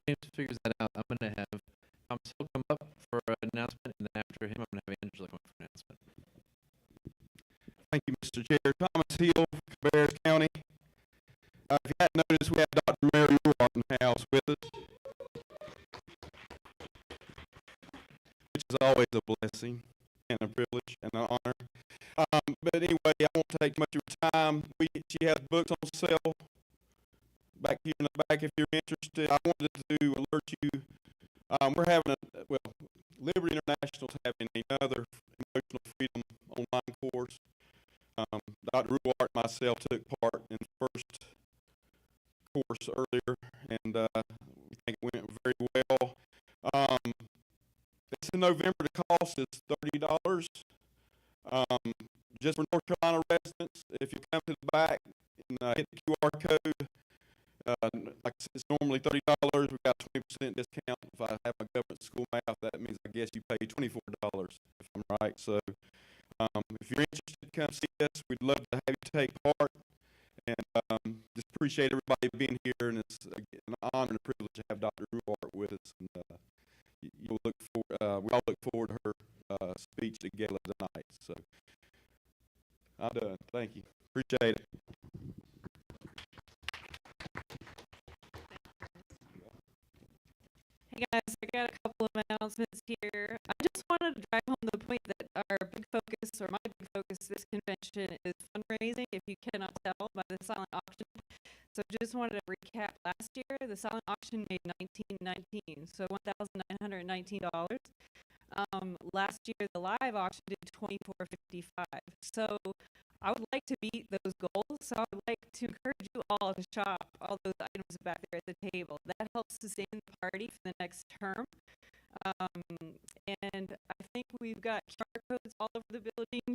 James figures that out, I'm going to have Thomas Hill come up for an announcement, and then after him, I'm going to have Angela come up for an announcement. Thank you, Mr. Chair. Thomas Hill, Cabarrus County. If you hadn't noticed, we have Dr. Mary Ruart in the house with us, which is always a blessing and a privilege and an honor. But anyway, I won't take much of your time. She has books on sale back here in the back if you're interested. I wanted to alert you. We're having Liberty International is having another emotional freedom online course. Dr. Ruart and myself took part in the first course earlier, and we think it went very well. It's in November. The cost is $30. Just for North Carolina residents. If you come to the back and hit the QR code, like I said, it's normally $30. We've got 20% discount. If I have my government school math, that means I guess you pay $24 if I'm right. So if you're interested, come see us. We'd love to have you take part. And just appreciate everybody being here, and it's an honor and a privilege to have Dr. Ruart with us. And we all look forward to her speech at Gala tonight. So I'm done. Thank you. Appreciate it. Hey guys, I got a couple of announcements here. I just wanted to drive home the point that our big focus, or my big focus this convention, is fundraising, if you cannot tell by the silent auction. So just wanted to recap last year. The silent auction made $19.19, so $1,919. Last year the live auction did $24.55. So I would like to beat those goals. So I would like to encourage you all to shop all those items back there at the table. That helps sustain the party for the next term. And I think we've got QR codes all over the building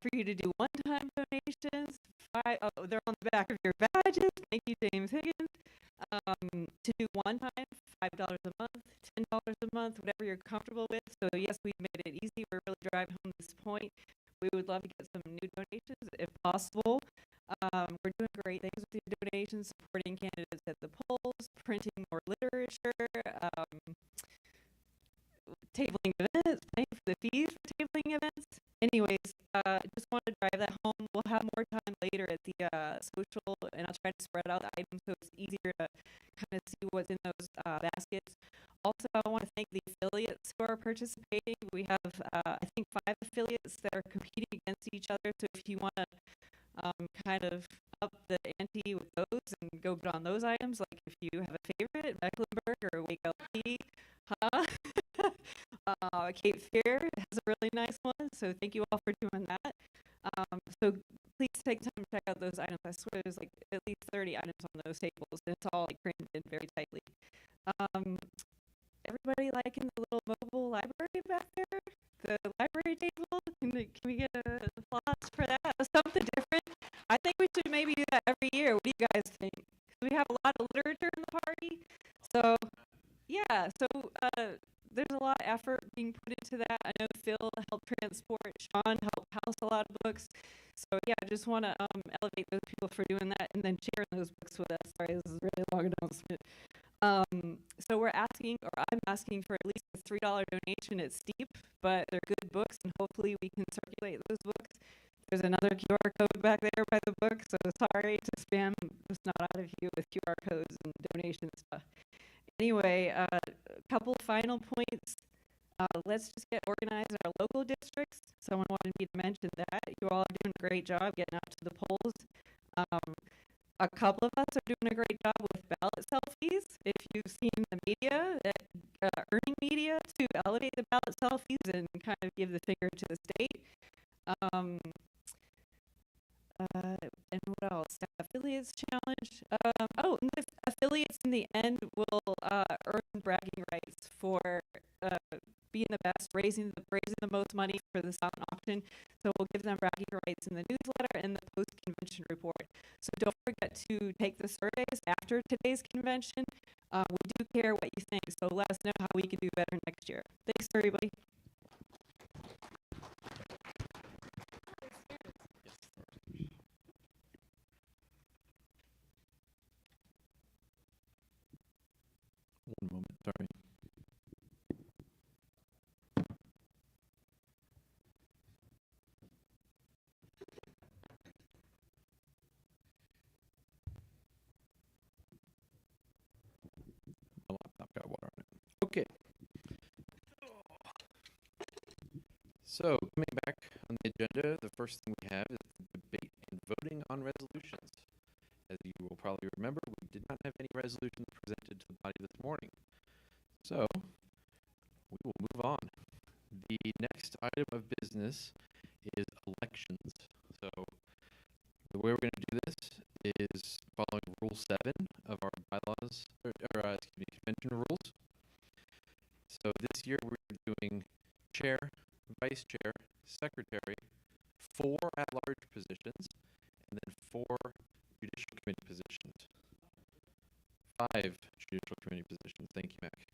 for you to do one-time donations. They're on the back of your badges. Thank you, James Higgins. To do one-time, $5 a month, $10 a month, whatever you're comfortable with. So yes, we've made it easy. We're really driving home this point. We would love to get some new donations if possible. We're doing great things with the donations, supporting candidates at the polls, printing more literature, tabling events, paying for the fees for tabling events. Anyways, just want to drive that home. We'll have more time later at the social, and I'll try to spread out the items so it's easier to kind of see what's in those baskets. Also, I want to thank the affiliates who are participating. We have, I think, 5 affiliates that are competing against each other. So if you want to kind of up the ante with those and go bid on those items, like if you have a favorite, Mecklenburg or Wake LP, Cape Fear has a really nice one. So thank you all for doing that. So please take time to check out those items. I swear there's like at least 30 items on those tables, and it's all like crammed in very tightly. Everybody liking the little mobile library back there? The library table? Can we get an applause for that? Something different? I think we should maybe do that every year. What do you guys think? 'Cause we have a lot of literature in the party. So, yeah. So, there's a lot of effort being put into that. I know Phil helped transport, Sean helped house a lot of books. So yeah, I just want to elevate those people for doing that and then sharing those books with us. Sorry, this is a really long announcement. So we're asking, or I'm asking for at least a $3 donation. It's steep, but they're good books, and hopefully we can circulate those books. There's another QR code back there by the book, so sorry to spam the snot out of you with QR codes and donation stuff. Anyway, a couple final points. Let's just get organized in our local districts. Someone wanted me to mention that. You all are doing a great job getting out to the polls. A couple of us are doing a great job with ballot selfies. If you've seen the media, earning media to elevate the ballot selfies and kind of give the finger to the state. And what else? Affiliates challenge. And the affiliates in the end will earn bragging rights for being the best, raising the most money for the silent auction. So we'll give them bragging rights in the newsletter and the post-convention report. So don't forget to take the surveys after today's convention. We do care what you think, so let us know how we can do better next year. Thanks, everybody. So, coming back on the agenda, the first thing we have is the debate and voting on resolutions. As you will probably remember, we did not have any resolutions presented to the body this morning. So, we will move on. The next item of business is elections. So, the way we're going to do this is following Rule 7 of our bylaws, convention rules. So this year we're doing chair, vice chair, secretary, 4 at-large positions, and then 4 judicial committee positions. 5 judicial committee positions. Thank you, Mac.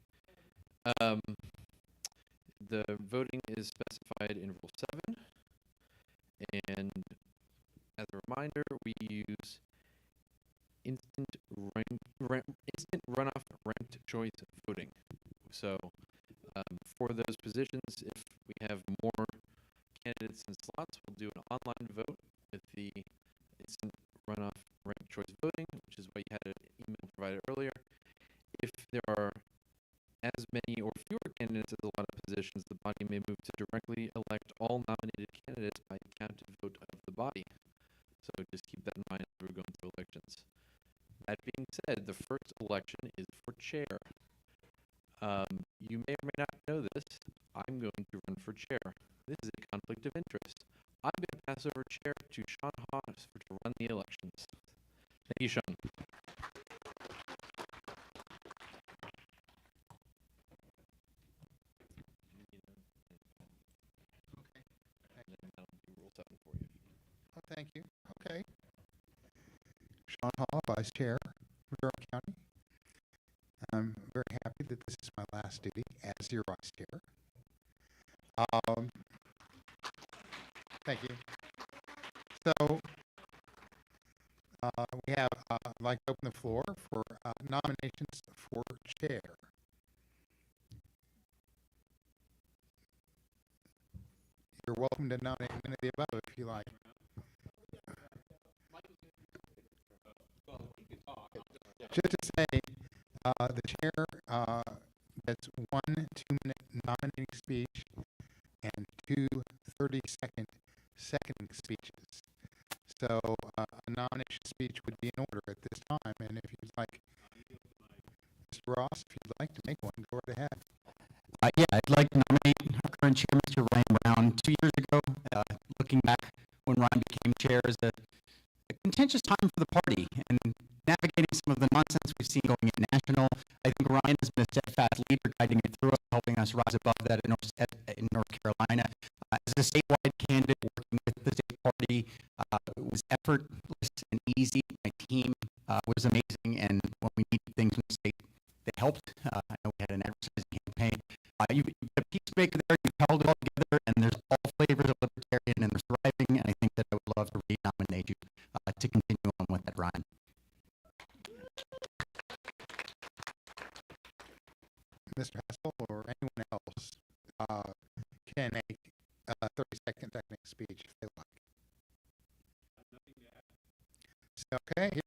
The voting is specified in Rule 7, and as a reminder, we use instant runoff ranked choice voting. So for those positions, if we have more candidates and slots, we'll do an online vote with the instant runoff ranked choice voting, which is what you had an email provided earlier. If there are as many or fewer candidates as a lot of positions, the body may move to directly elect all nominated candidates by counted vote of the body. So just keep that in mind as we're going through elections. That being said, the first election is for chair. You may or may not know this. I'm going to run for chair. This is a conflict of interest. I'm going to pass over chair to Sean Haas to run the elections. Thank you, Sean. Oh, thank you. Okay. Sean Hall, Vice Chair for Durham County. I'm very happy that this is my last duty as your Vice Chair. Thank you. So, we have, I'd like to open the floor for nominations for Chair. You're welcome to nominate any of the above if you like. Just to say, the chair gets 1 2-minute nominating speech and 2 30-second seconding speeches. So a nomination speech would be in order at this time, and if you'd like, Mr. Ross, if you'd like to make one, go right ahead. Yeah, I'd like to nominate our current chair, Mr. Ryan Brown. 2 years ago, looking back when Ryan became chair, is a contentious time for the party and navigating some of the nonsense we've seen going at national. I think Ryan has been a steadfast leader, guiding it through us, helping us rise above that in North Carolina. As a statewide candidate, working with the state party was effortless and easy. My team was amazing, and when we needed things in the state, they helped. I know we had an advertising campaign. You've got a peacemaker there, you've held it all together, and there's all flavors of Libertarian, and they're thriving, and I think that I would love to re-nominate you to continue on with that, Ryan. Mr. Hassel or anyone else can make a 30-second seconding speech if they like. So, okay,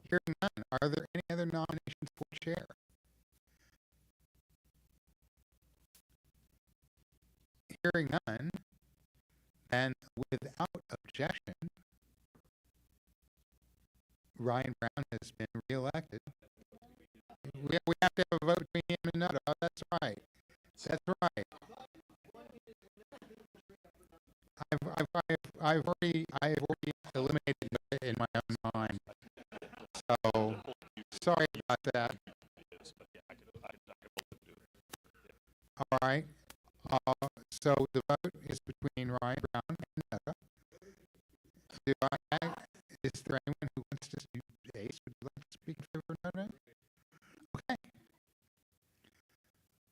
hearing none. Are there any other nominations for chair? Hearing none, then without objection, Ryan Brown has been reelected. We have to have a vote between him and Nutter. Oh, that's right. That's right. I've already eliminated it in my own mind. So sorry about that. All right. So the vote is between Ryan Brown and Nutter. Is there anyone who wants to do Ace? Would you like to speak in favor of Nutter? Okay.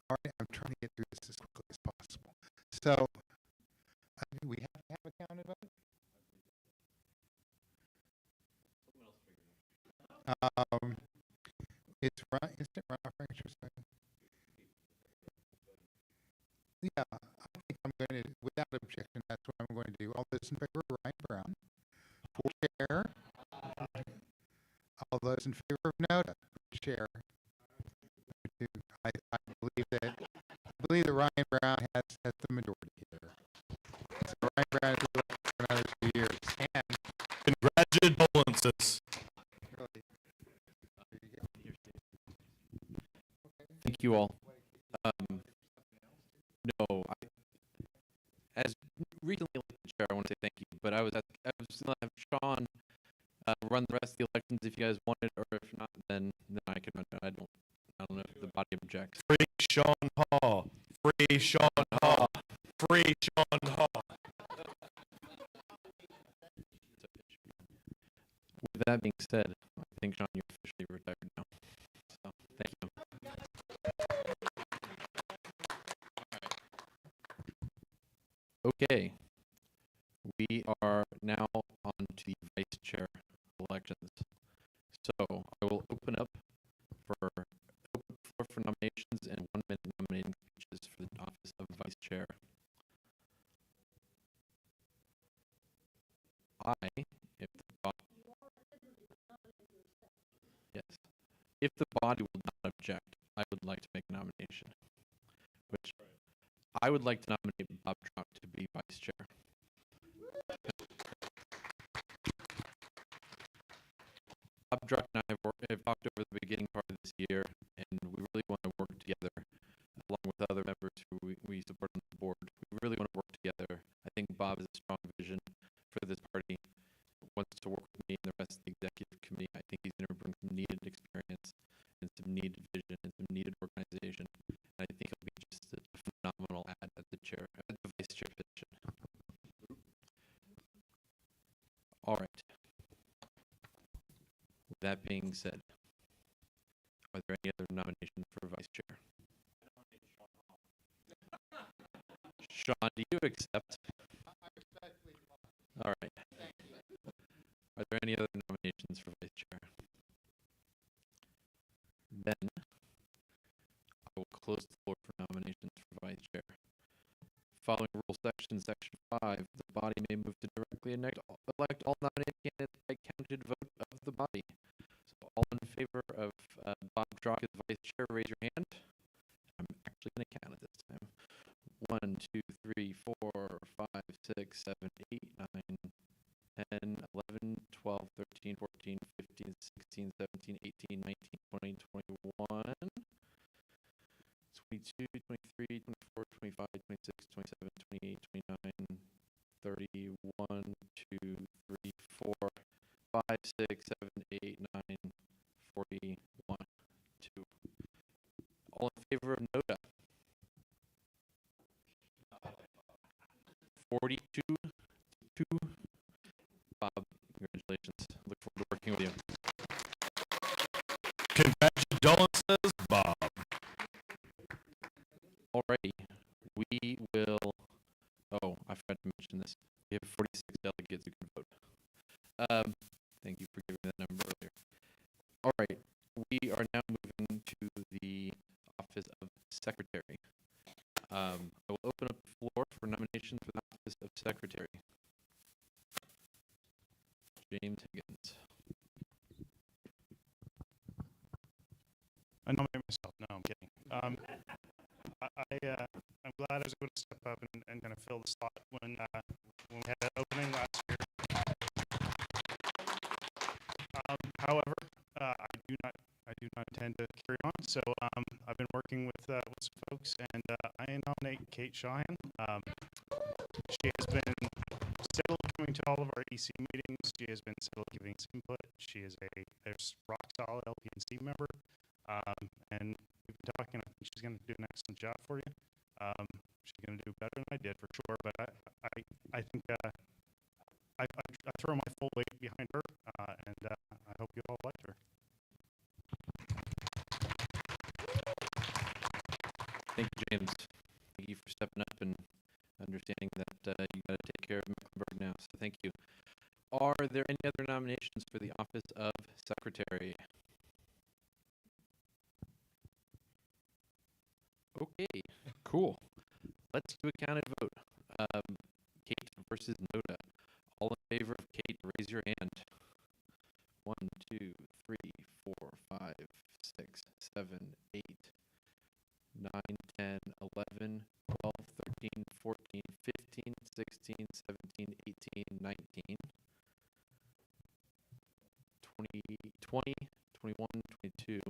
All right. I'm trying to get through this as quickly as possible. So we have to have a counted vote. It's instant runoff range. Yeah, I think I'm going to, without objection, that's what I'm going to do. All those in favor of Ryan Brown, for chair. All those in favor of Noda, for chair. I believe that Ryan Brown has the majority here. thank you all. No, as recently elected chair, I want to say thank you, but I was going to have Sean run the rest of the elections if you guys wanted, or if not, then I can run it. I don't know if the body objects. Free Sean Hall. Free Sean Hall. Free Sean Hall. With that being said, I think, Sean, you're officially retired now. So, thank you. Okay. We are now on to the vice chair elections. So, I will open up for floor for nominations and 1 minute nominating speeches for the office of vice chair. If the body will not object, I would like to make a nomination. Which I would like to nominate Bob Trout to be vice chair. Bob Druck and I have talked over the beginning part of this year, and we really want to work together, along with other members who we support on the board. We really want to work together. I think Bob has a strong vision for this party, wants to work with me and the rest of the executive committee. I think he's going to bring some needed experience and some needed vision and some needed organization. And I think he'll be just a phenomenal add at the vice chair position. All right. With that being said, are there any other nominations for vice chair? Sean, do you accept? All right. Are there any other nominations for vice chair? Then I will close the floor for nominations for vice chair. Following rule section 5, the body may move to directly elect all nominated candidates by counted vote of the body. So all in favor of Bob Drock as vice chair, raise your hand. I'm actually going to count it this time. 1, 2, 3, 4, 5, 6, 7, 8, 9, 10, 11, 12, 13, 14, 15, 16, 17, 18, 19, 20, 21, 22, 23, 24, 25, 26, 27, 28, 29, 30, 1, 2, 3, 4, 5, 6, 7, 8, 9, 40, 1, 2. All in favor of NODA? 42 to 2. Bob, congratulations. Look forward to working with you. Condolences, Bob. Alrighty. We will. Oh, I forgot to mention this. We have 46 delegates who can vote. Thank you for giving that number earlier. All right. We are now moving to the office of secretary. I will open up the floor for nominations for the office of secretary. James Higgins. I nominate myself. No, I'm kidding. I'm glad I was able to step up and kind of fill the slot when we had that opening last year. However, I do not intend to carry on. So I've been working with some folks, and I nominate Kate Cheyenne. She has been steadily coming to all of our EC meetings. She has been steadily giving us input. She is a rock solid LPNC member. And we've been talking. I think she's going to do an excellent job for you. She's going to do better than I did for sure. But I think I throw my full weight behind her, and I hope you all like her. Thank you, James. Thank you for stepping up and understanding that you got to take care of Mecklenburg now. So thank you. Are there any other nominations for the office of secretary? Okay, cool. Let's do a counted vote. Kate versus Noda. All in favor of Kate, raise your hand. 1, 2, 3, 4, 5, 6, 7, 8, 9, 10, 11, 12, 13, 14, 15, 16, 17, 18, 19, 20, 21, 22,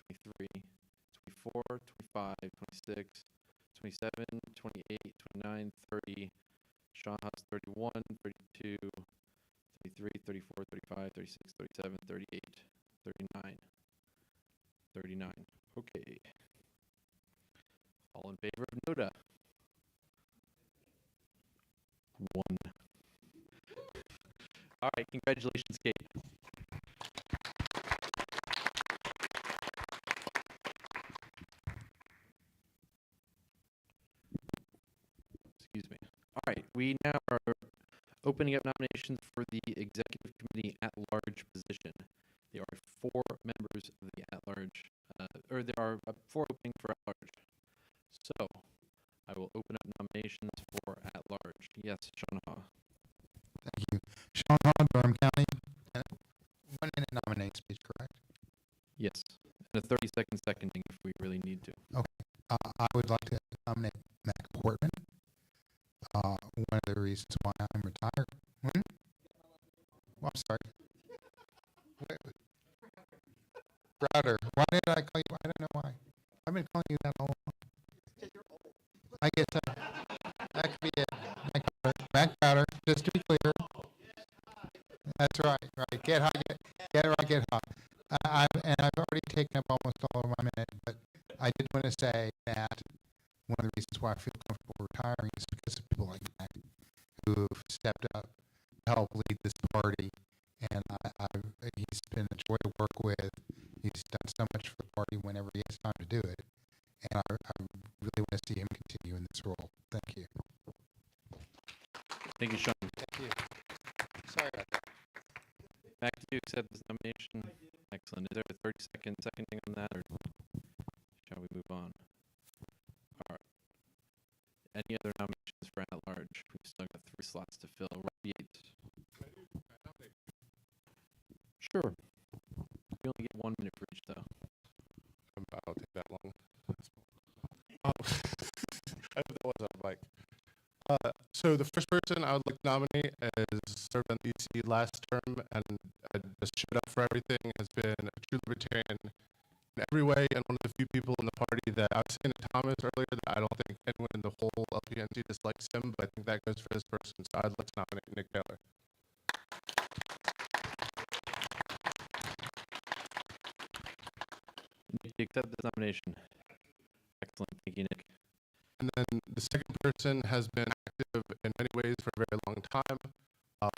23, 24, 25, 26, 27, 28, 29, 30. Sean Haas 31, 32, 33, 34, 35, 36, 37, 38, 39. 39. Okay. All in favor of Noda? 1. All right, congratulations, Kate. Excuse me. All right, we now are opening up nominations for the executive committee at-large position. There are 4 members of the at-large, or there are 4 opening for at-large. So, I will open up nominations for at-large. Yes, Sean Haw. Thank you. Sean Hall, Durham County. 1-minute nominating speech, correct? Yes, and a 30-second seconding if we really need to. I would like to nominate Mac Portman. One of the reasons why I'm retired. Well, I'm sorry. Browder. Why did I call you? I don't know why. I've been calling you that all along. I guess that could be it. Mac Browder. Just to be clear. That's right. Right. Get hot. Get right. Get hot. I've already taken up almost all of my minute, but I did want to say that one of the reasons why I feel comfortable retiring is because of people like Mac who've stepped up to help lead this party, and he's been a joy to work with. He's done so much for the party whenever he has time to do it, and I really want to see him continue in this role. Thank you. Thank you, Sean. Thank you. Sorry about that. Mac, do you accept this nomination? Excellent. Is there a 30-second seconding on that, or shall we move on? All right. Any other nominations for at-large? We've still got 3 slots to fill. Robbie Yates. Sure. We only get 1 minute for each, though. I don't take that long. Oh, I hope that was on mic. So the first person I would like to nominate is served on the EC last term and just showed up for everything, has been a true libertarian in every way, and one of the few people in the party that I was saying to Thomas earlier that I don't think anyone in the whole LPNC dislikes him, but I think that goes for this person. So I'd like to nominate Nick Taylor. Nick, do you accept this nomination? Excellent. Thank you, Nick. And then the second person has been active in many ways for a very long time,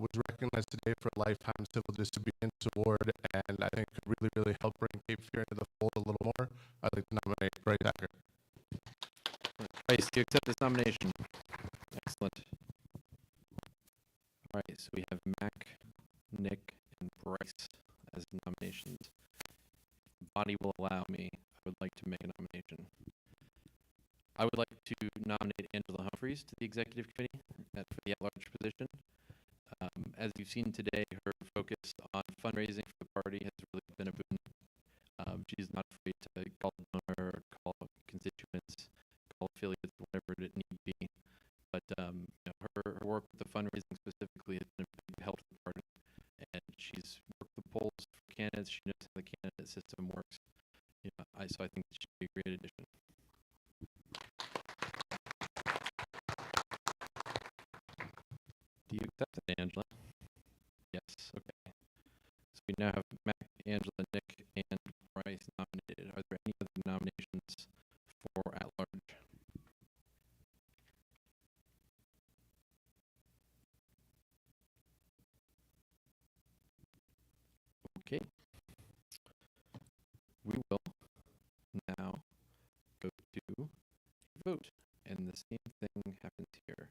was recognized today for a Lifetime Civil Disobedience Award, and I think could really, really help bring Cape Fear into the fold a little more. I'd like to nominate Bryce Acker. Bryce, do you accept this nomination? Excellent. All right, so we have Mac, Nick, and Bryce as nominations. If the body will allow me, I would like to make a nomination. I would like to nominate Angela Humphreys to the executive committee for the at-large position. As you've seen today, her focus on fundraising for the party has really been a boon. She's not afraid to call a donor, call constituents, call affiliates, whatever it need be. But her work with the fundraising specifically has been a big help to the party. And she's worked the polls for candidates. She knows how the candidate system works. So I think that she'd be a great addition. Do you accept that, Angela? Yes. Okay. So we now have Mac, Angela, Nick, and Bryce nominated. Are there any other nominations for at-large? Okay. We will now go to vote, and the same thing happens here,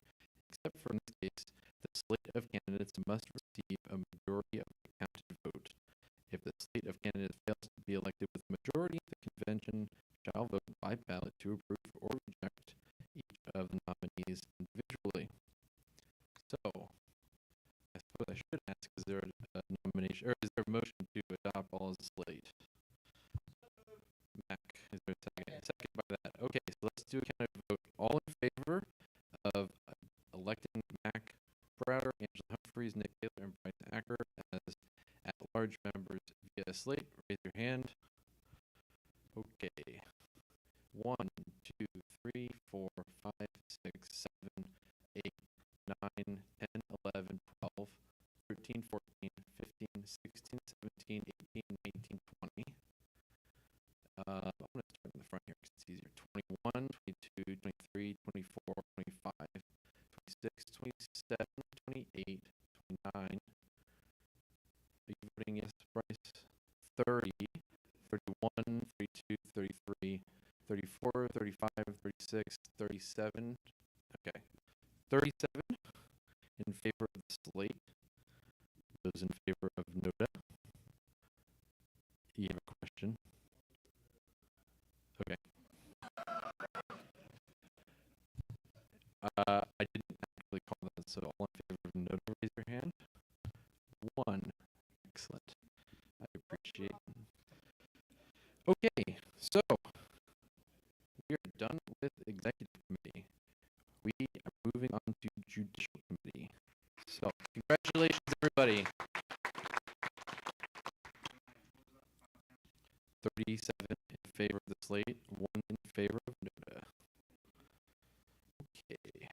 except for in this case, the slate of candidates must receive a majority of the counted vote. If the slate of candidates fails to be elected with a majority, the convention shall vote by ballot to approve or reject each of the nominees individually. So, I suppose I should ask, is there a nomination, or is there a motion to adopt all as a slate? Mac, is there a second? Second by that. Okay, so let's do a counted vote. All in favor of electing Mac Browder, Angela Humphreys, Nick Taylor, and Bryce Acker as at-large members via slate, raise your hand. Okay. 1, 2, 3, 4, 5, 6, 7, 8, 9, 10, 11, 12, 13, 14, 15, 16, 17, 18, 19, 20. I'm going to start in the front here because it's easier. 21, 22, 23, 24, 25, 26, 27, 28, 29. Are you voting yes, Bryce? 30, 31, 32, 33, 34, 35, 36, 37. Okay. 37 in favor of the slate. Those in favor of NODA. You have a question? Okay. I didn't actually call that, so all in favor of NODA, raise your hand. 1. Excellent. I appreciate it. Okay, so we are done with executive committee. We are moving on to judicial committee. So congratulations, everybody. 37 in favor of the slate, 1 in favor of NODA. Okay.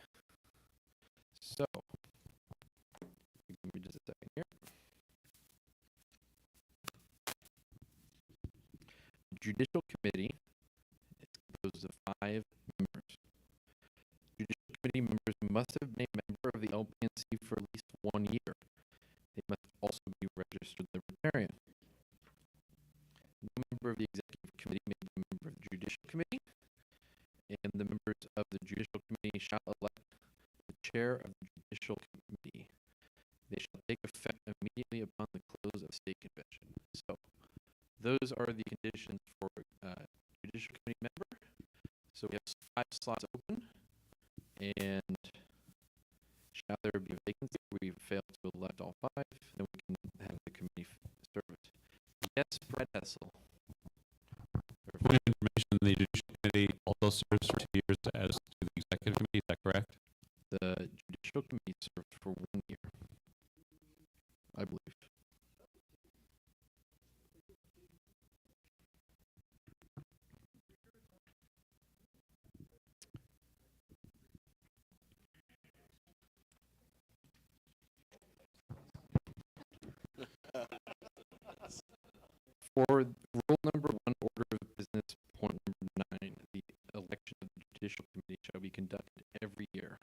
So, give me just a second here. Judicial committee is composed of 5 members. Judicial committee members must have been a member of the LPNC for at least 1 year. They must also be registered Libertarian. No member of the executive committee may be a member of the judicial committee, and the members of the judicial committee shall elect the chair of the judicial committee. They shall take effect immediately upon the close of state convention. So, those are the conditions for judicial committee member. So we have 5 slots open, and shall there be a vacancy, we fail to elect all 5, then we can have the committee serve it. Yes, Brett Hessel. Point of information, the Judicial Committee also serves for 2 years as to the Executive Committee, is that correct? The judicial committee served for 1 year, I believe. For rule number 1, order of business, point number 9, the election of the judicial committee shall be conducted every year.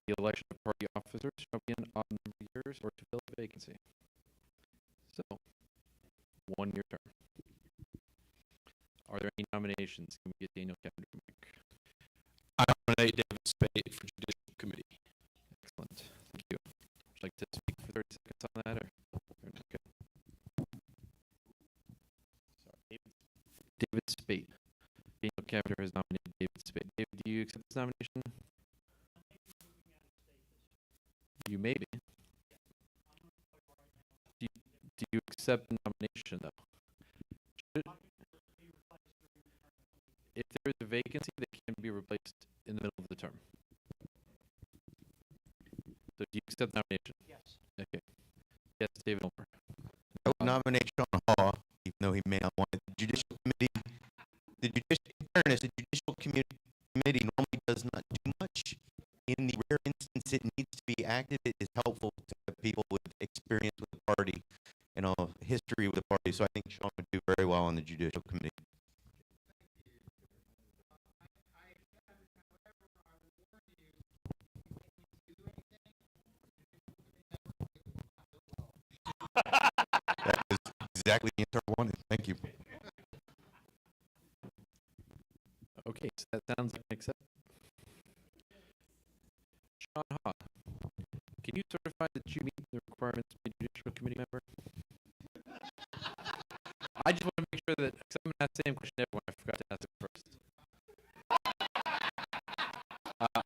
The election of party officers shall be an odd number of years or to fill a vacancy. So, 1 year term. Are there any nominations? Can we get Daniel Kevin to make? I nominate David Spade for Judicial Committee. Excellent. Thank you. Would you like to speak for 30 seconds on that? Or? Okay. David Spade. Daniel Cavender has nominated David Spade. David, do you accept this nomination? You may be. Do you accept the nomination, though? If there is a vacancy, they can be replaced in the middle of the term. So do you accept the nomination? Yes. Okay. Yes, David Ulmer. I would nominate Sean Hall, even though he may not want it. The Judicial Committee, in fairness, the Judicial Committee normally does not do much. In the rare instance it needs to be active, it is helpful to have people with experience with the party and a history with the party. So I think Sean would do very well on the Judicial Committee. That is exactly the answer I wanted. Thank you. Okay, so that sounds like an accept. Sean Ha, can you certify that you meet the requirements to be a judicial committee member? I just want to make sure that, because I'm going to ask the same question to everyone, I forgot to ask it first.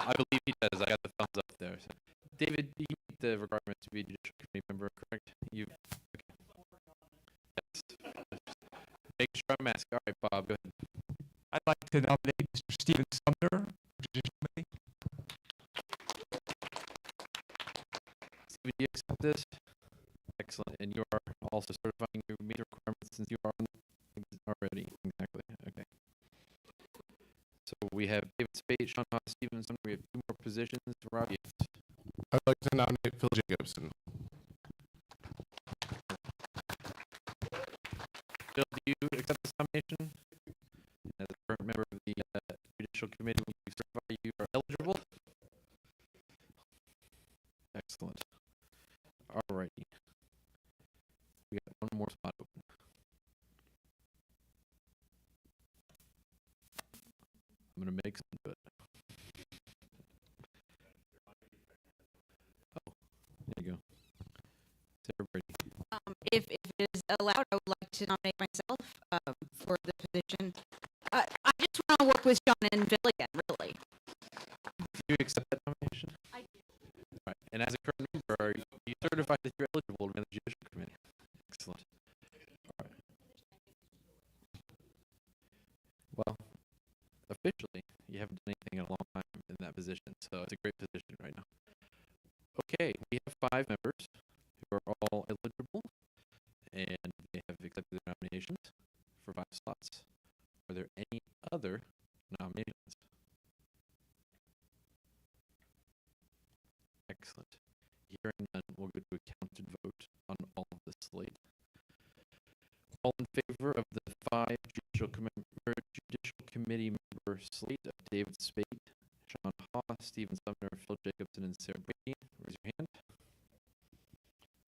I believe he does. I got the thumbs up there. So. David, you meet the requirements to be a judicial committee member, correct? You. Okay. Yes. Make sure I'm asking. All right, Bob, go ahead. I'd like to nominate Mr. Stephen Sumner for Judicial Committee. Stephen, do you accept this? Excellent. And you are also certifying you meet the requirements since you are on already. Exactly. Okay. we have David Spade, Sean Haas, Stevenson. We have 2 more positions. Robbie. I'd like to nominate Phil Jacobson. Phil, do you accept this nomination? As a current member of the Judicial Committee, will you certify you are eligible? Excellent. Alrighty. We got 1 more spot open. I'm gonna make some good. Oh, there you go. It's everybody. If it is allowed, I would like to nominate myself for the position. I just want to work with Sean and Bill again, really. Do you accept that nomination? I do. All right. And as a current member, are you certified that you're eligible to be on the Judicial Committee? Excellent. All right. Well, officially, you haven't done anything in a long time in that position, so it's a great position right now. Okay, we have 5 members who are all eligible, and they have accepted their nominations for 5 slots. Are there any other nominations? Excellent. Hearing none, we'll go to a counted vote on all of the slate. All in favor of the 5 Judicial Committee member slate of David Spade, Sean Haas, Stephen Sumner, Phil Jacobson, and Sarah Brady, raise your hand.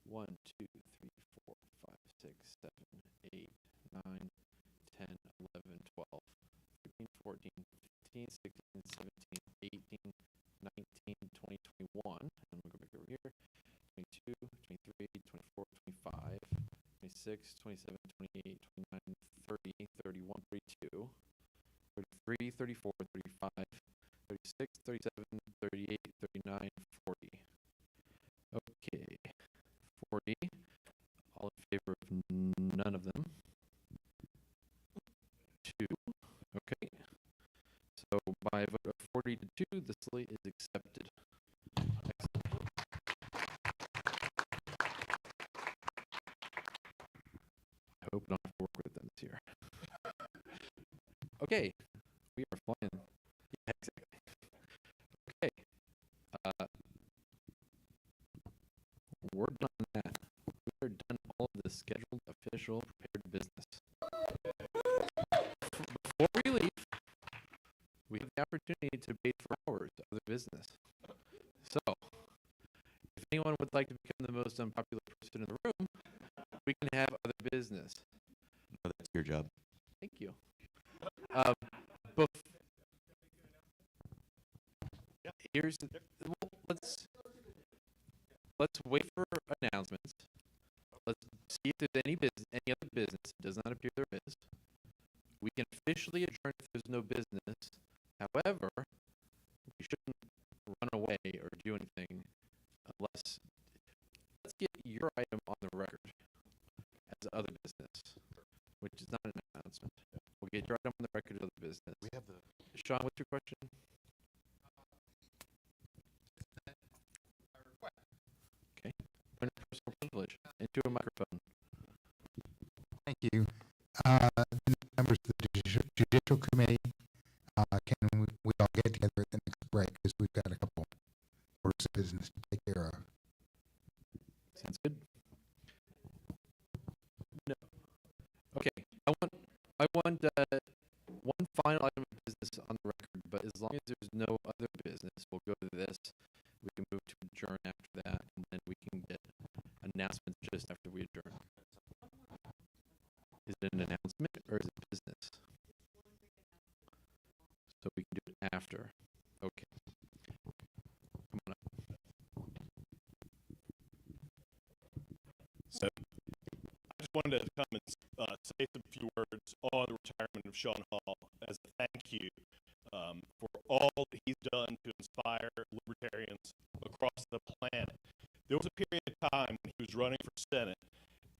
1, 2, 3, 4, 5, 6, 7, 8, 9, 10, 11, 12, 13, 14, 15, 16, 17, 18, 19, 20, 21. And we'll go back over here. 22, 23, 24, 25, 26, 27, 28, 29, 30, 31, 32, 33, 34, 35, 36, 37, 38, 39, 40. Okay. 40. All in favor of none of them. 2. Okay. So by a vote of 40 to 2, the slate is accepted. Excellent. I hope not have to work with them this year. Okay. We are flying. Yeah, exactly. Okay. We're done on that. We are done all of the scheduled, official, prepared business. Before we leave, we have the opportunity to debate for hours other business. So, if anyone would like to become the most unpopular person in the room, we can have other business. No, that's your job. Thank you. Here's the, well, let's wait for announcements. Let's see if there's any other business. It does not appear there is. We can officially adjourn if there's no business. However, we shouldn't run away or do anything unless, let's get your item on the record as other business, which is not an announcement. We'll get your item on the record as other business. We have the Sean, what's your question? Okay. Point of personal privilege into a microphone. Thank you. Members of the Judicial Committee, can we all get together at the next break because we've got a couple orders of business to take care of. Sounds good. No. Okay. I want one final item of business on the record, but as long as there's no other business, we'll go to this. We can move to adjourn after that, and then we can get announcements just after we adjourn. Is it an announcement or is it business? So we can do it after. Okay. Come on up. So I just wanted to come and say some few words on the retirement of Sean Hall as a thank you for all that he's done to inspire libertarians across the planet. There was a period of time when he was running for Senate,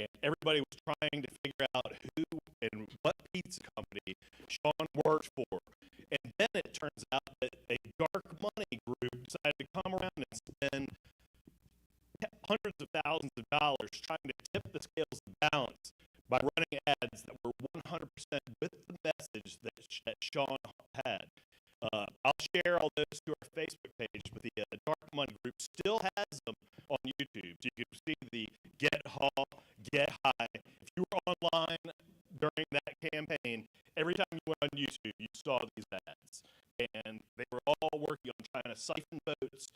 and everybody was trying to figure out who and what pizza company Sean worked for. And then it turns out that a dark money group decided to come around and spend hundreds of thousands of dollars trying to tip the scales of balance by running ads that were 100% with the message that Sean had. share all those to our Facebook page, but the Dark Money group still has them on YouTube. So you can see the Get Hall, Get High. If you were online during that campaign, every time you went on YouTube, you saw these ads. And they were all working on trying to siphon votes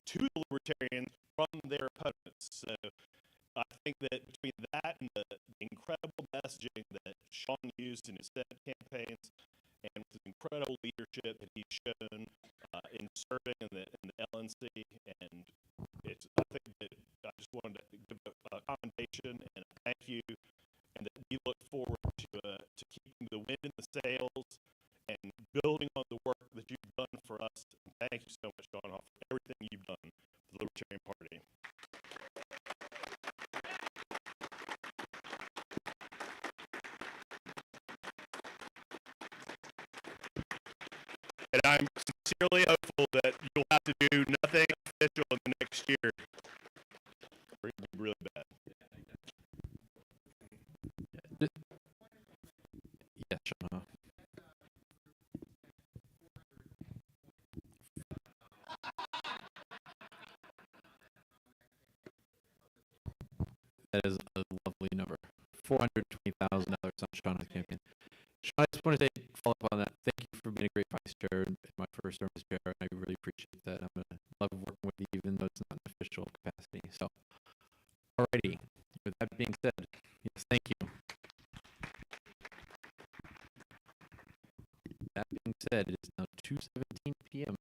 to the Libertarians from their opponents. So I think that between that and the incredible messaging that Sean used in his Senate campaigns, and with his incredible leadership that he's shown in serving in the LNC, and I think that I just wanted to give a commendation and a thank you, and that we look forward to keeping the wind in the sails and building on the work that you've done for us. And thank you so much, Sean Hall, for everything you've done for the Libertarian Party. And I'm sincerely hopeful that you'll have to do nothing official in the next year. Or it'll be really bad. Yeah, Sean. That is a lovely number. $420,000 on Shauna's campaign. Sean, I just want to follow up on that. Thank you for being a great vice chair in my first term as chair. I really appreciate that. I'm going to love working with you, even though it's not an official capacity. So, alrighty. With that being said, yes, thank you. That being said, it is now 2:17 p.m.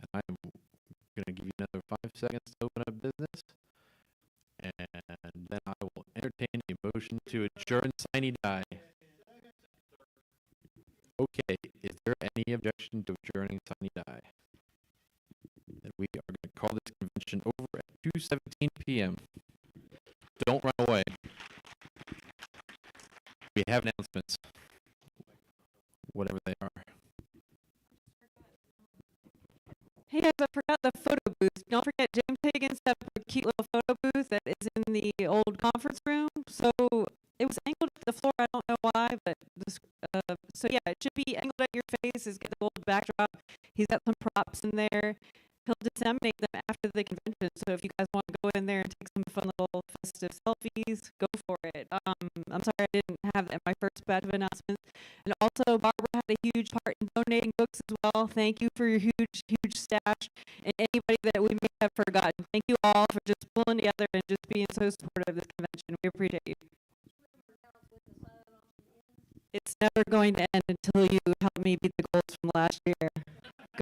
and I am going to give you another 5 seconds to open up business, and then I will entertain a motion to adjourn sine die. Okay, is there any objection to adjourning sine die? Then we are going to call this convention over at 2:17 p.m. Don't run away. We have announcements, whatever they are. Hey guys, I forgot the photo booth. Don't forget, James Higgins set up a cute little photo booth that is in the old conference room. So it was angled at the floor. I don't know why, but this, so yeah, it should be angled at your face. Is get the gold backdrop. He's got some props in there. He'll disseminate them after the convention. So if you guys want to go in there and take some fun little festive selfies, go for it. I'm sorry I didn't have that in my first batch of announcements. And also, Barbara had a huge part in donating books as well. Thank you for your huge stash. And anybody that we may have forgotten, thank you all for just pulling together and just being so supportive of this convention. We appreciate you. It's never going to end until you help me beat the goals from last year.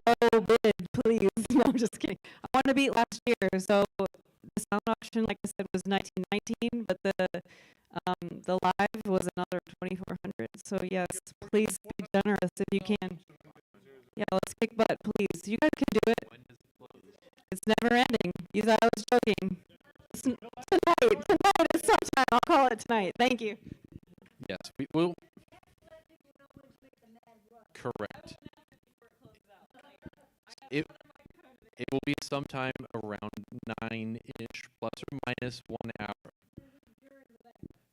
Go bid, please. No, I'm just kidding. I want to beat last year. So the sound auction, like I said, was 1919, but the live was another 2,400. So yes, please be generous if you can. Yeah, let's kick butt, please. You guys can do it. It's never ending. You thought I was joking. Tonight is sometime. I'll call it tonight. Thank you. Yes, we will. Correct. It will be sometime around 9-ish, plus or minus 1 hour.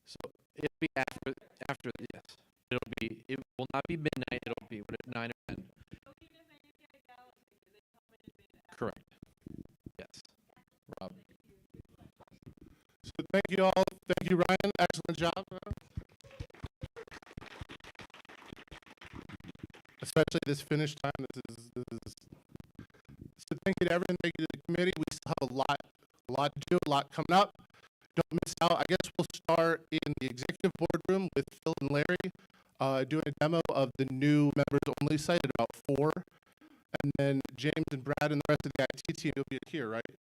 So it'll be after yes. It will not be midnight. It'll be 9 or 10. Correct. Yes. Rob. So thank you all. Thank you, Ryan. Excellent job. Especially this finish time. This is. So thank you to everyone. Thank you to the committee. We still have a lot to do, a lot coming up. Don't miss out. I guess we'll start in the executive boardroom with Phil and Larry, doing a demo of the new members only site at about 4. And then James and Brad and the rest of the IT team, you'll be here, right?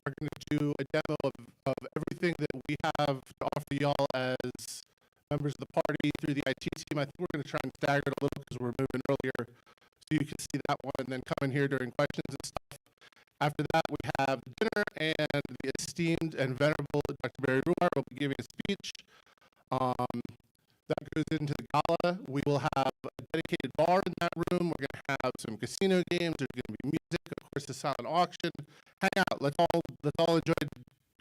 Are going to do a demo of everything that we have to offer y'all as members of the party through the IT team. I think we're going to try and stagger it a little because we're moving earlier, so you can see that one and then come in here during questions and stuff. After that, we have dinner, and the esteemed and venerable Dr. Barry Ruar will be giving a speech. That goes into the gala. We will have a dedicated bar in that room. We're going to have some casino games. There's going to be music, of course, the silent auction. Hang out. Let's all enjoy,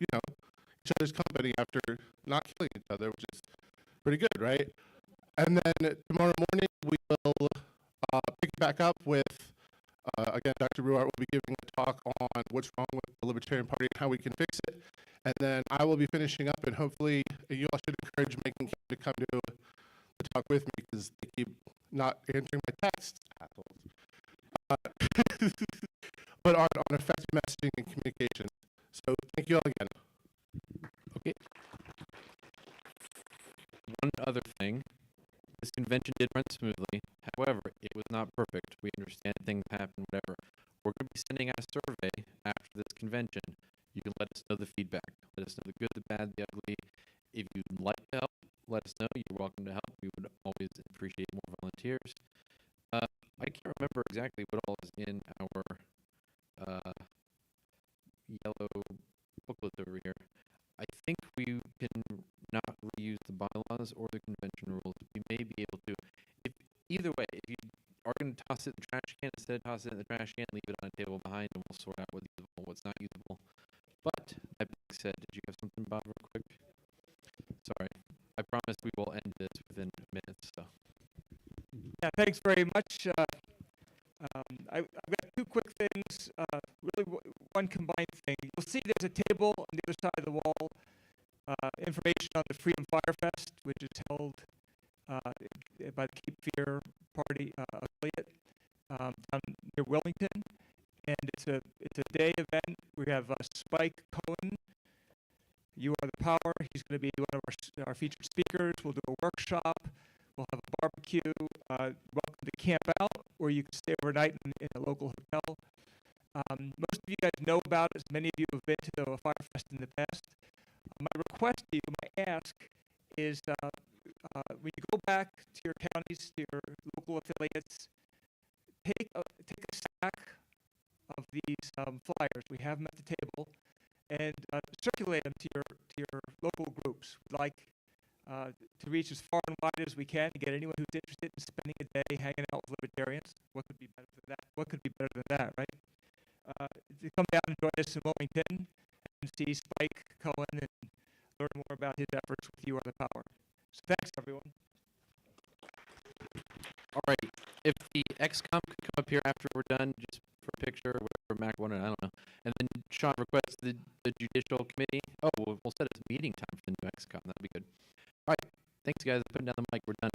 each other's company after not killing each other, which is pretty good, right? And then tomorrow morning we will pick back up with Again, Dr. Ruart will be giving a talk on what's wrong with the Libertarian Party and how we can fix it. And then I will be finishing up, and hopefully you all should encourage Macon County to come to talk with me because they keep not answering my texts. But on effective messaging and communication. So thank you all again. Okay. One other thing. This convention did run smoothly. However, it was not perfect. We understand things happen, whatever. We're going to be sending out a survey after this convention. You can let us know the feedback. Let us know the good, the bad, the ugly. If you'd like to help, let us know. You're welcome to help. We would always appreciate more volunteers. I can't remember exactly what all is in our yellow booklet over here. I think we can not reuse the bylaws or the convention rules. We may be able to. If either way, if you are going to toss it in the trash can, instead of toss it in the trash can, leave it on a table behind, and we'll sort out what's usable, what's not usable. But that being said, did you have something, Bob, real quick? Sorry, I promise we will end this within minutes. So. Yeah, thanks very much. I've got two quick things. Really, one combined thing. You'll see there's a table on the other side of the wall. Information on the Freedom Fire Fest, which is held by the Cape Fear Party affiliate down near Wellington, and it's a day event. We have Spike Cohen. You Are the Power. He's going to be one of our featured speakers. We'll do a workshop. We'll have a barbecue. Welcome to camp out, or you can stay overnight in a local hotel. Most of you guys know about it. Many of you have been to the Fire Fest in the past. My request to you, my ask, is when you go back to your counties, to your local affiliates, take a stack of these flyers. We have them at the table, and circulate them to your local groups. We'd like to reach as far and wide as we can to get anyone who's interested in spending a day hanging out with libertarians. What could be better than that? What could be better than that, right? To come down and join us in Wilmington and see Spike Cohen and learn more about his efforts with You Are the Power. So thanks, everyone. All right. If the XCOM could come up here after we're done, just for a picture, or whatever Mac wanted, I don't know. And then Sean requests the Judicial Committee. Oh, we'll set a meeting time for the new XCOM. That'd be good. All right. Thanks, guys. I'm putting down the mic. We're done.